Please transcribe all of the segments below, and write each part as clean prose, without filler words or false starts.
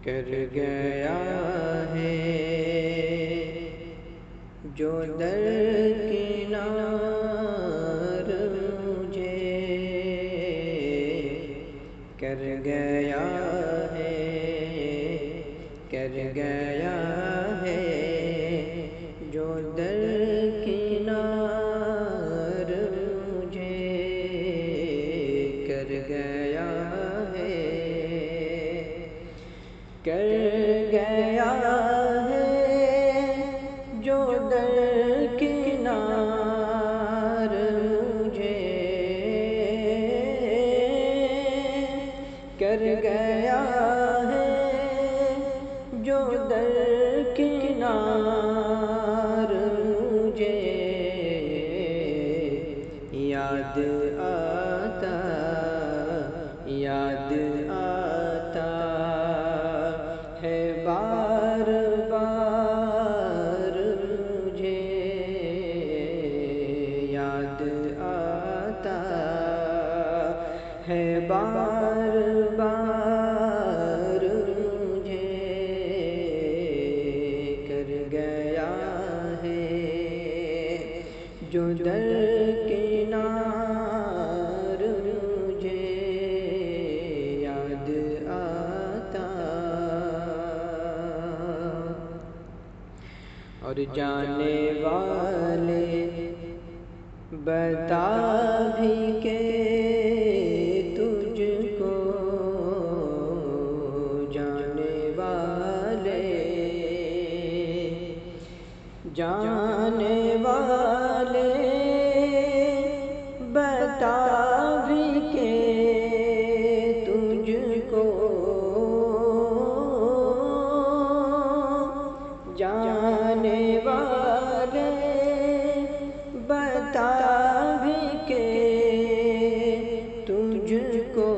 کر گیا ہے جو درکنار مجھے، کر گیا ہے، کر گیا ہے جو درکنار مجھے، کر گیا ہے، کر گیا ہے جو درکنار مجھے، کر گیا ہے جو درکنار مجھے، یاد آتا، یاد آتا ہے بار بار مجھے، یاد آتا ہے بار بار مجھے، کر گیا ہے جو درکنار مجھے، یاد آتا۔ اور جانے والے بتا بھی کے تجھ کو، جانے والے، جانے والے بتا بھی کے تجھ کو، جانے والے بتا بھی کے تجھ کو،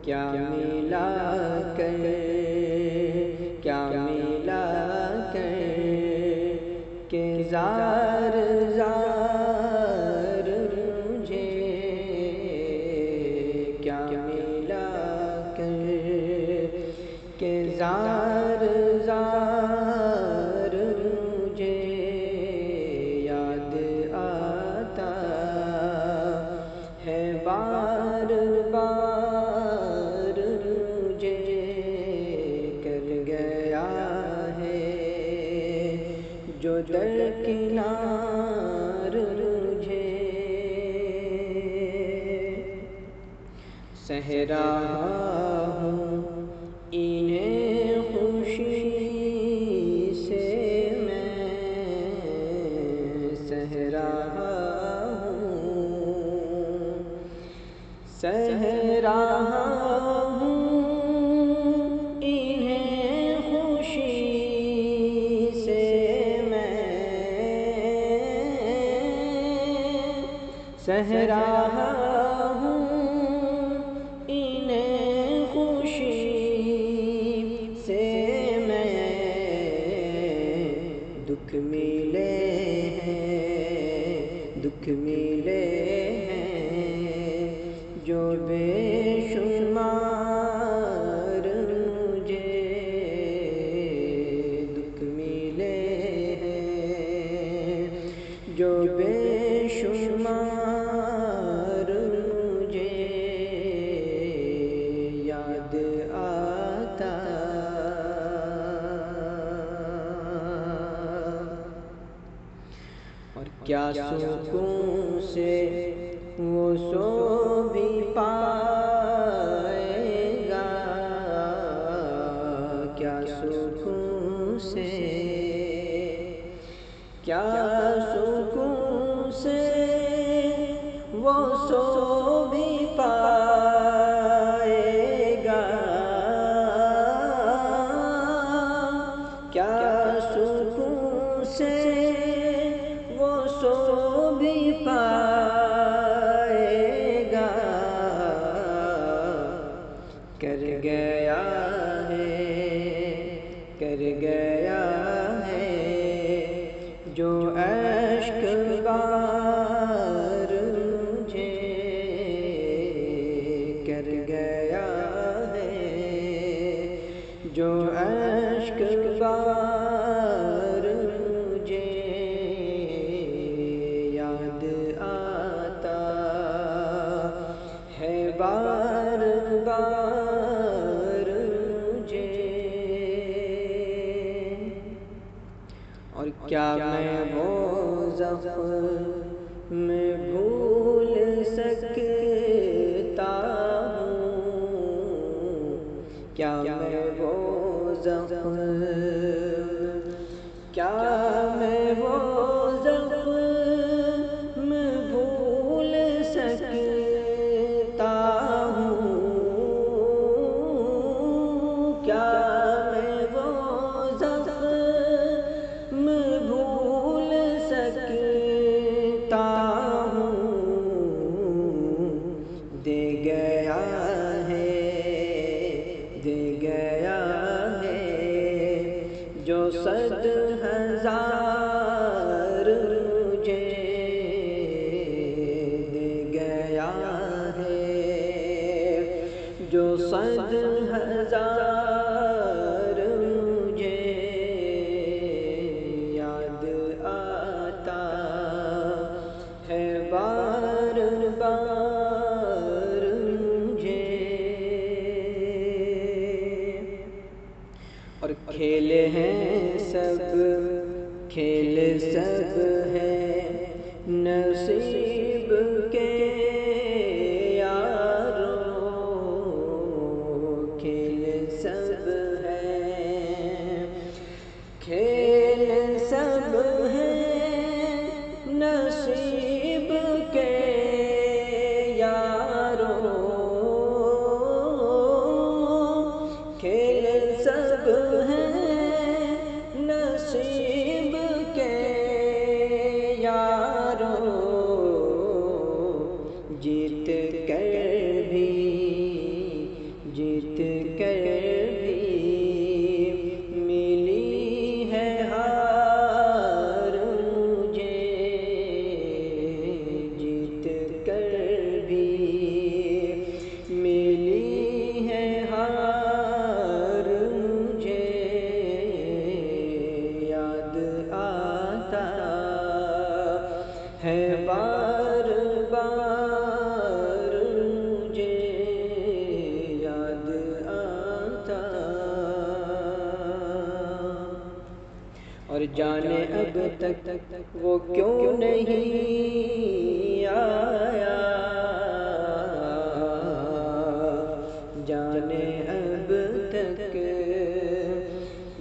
کیا ملا کر، کیا ملا کر کہ زار زار مجھے، کیا ملا کر کہ زار زار مجھے، یاد آتا ہے بار بار مجھے، کر گیا ہے جو درکنار مجھے، سہ رہا ہوں انہیں خوشی سے میں، سہ رہا ہوں، سہ رہا ہوں انہیں خوشی سے میں، سہ رہا ہوں انہیں خوشی سے میں، دکھ ملے ہیں، دکھ ملے ہیں جو بے شمار مجھے، دکھ ملے ہیں جو بے شمار مجھے، یاد آتا۔ اور کیا سکون سے وہ سو بھی پائے گا، کیا سکون سے، کیا سکون سے وہ سو بھی پائے گا، کیا سکون سے وہ سو بھی پائے گا، کر گیا ہے، کر گیا ہے جو اشک بار مجھے، کر گیا ہے جو اشک بار مجھے یاد آتا ہے بار بار مجھے، اور کیا میں وہ زخم بھول سکتا ہوں، کیا میں وہ زخم، کیا میں وہ زخم بھول سکتا ہوں، کیا میں وہ زخم بھول سکتا ہوں، دے گیا ہے، دے گیا ہے جو 100,000 مجھے، دے گیا ہے جو 100,000 مجھے یاد آتا ہے بار بار مجھے، اور کھیل ہیں سب، کھیل سب ہے نصیب کے یارو، کھیل سب ہے، کھیل سب ہے نصیب کے یارو، کھیل سب ہے نصیب کے یارو، جیت کر بھی، جیت کر بھی ملی ہے ہار مجھے، جیت کر بھی ملی ہے ہار مجھے یاد آتا ہے بار بار مجھے یاد آتا، اور جانے اب تک وہ کیوں نہیں آیا، جانے اب تک،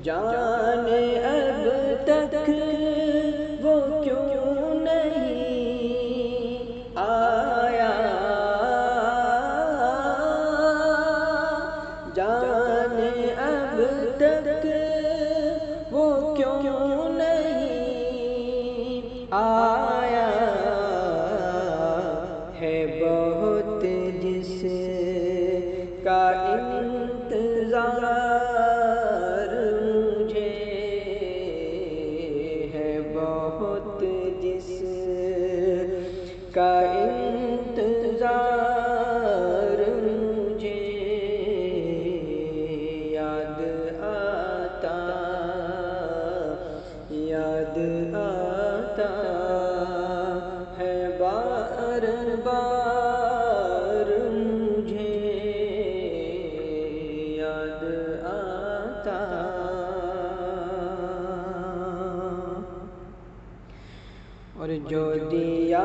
جانے اب تک وہ کیوں نہیں آیا، جانے اب تک وہ کیوں نہیں آیا، ہے بہت جس کا انتظار مجھے، ہے بہت جس کا انتظار مجھے یاد آتا، یاد آتا ہے بار بار مجھے یاد آتا، اور جو دیا